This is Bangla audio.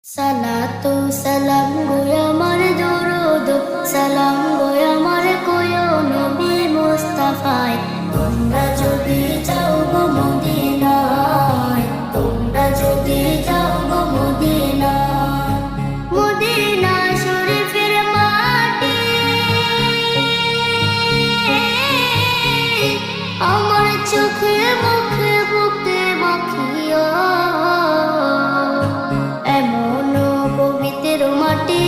সালাতু সালাম গো আমার দরুদ সালাম গো আমার কোয় নবী মুস্তাফায় তোমরা যদি যাও গো মদিনায় তোমরা যদি যাও গো মদিনায় মদিনা শরীফের মাটি আমার চোখে মুখে বুকে মাখিয়া এমন পবিত্র মাটি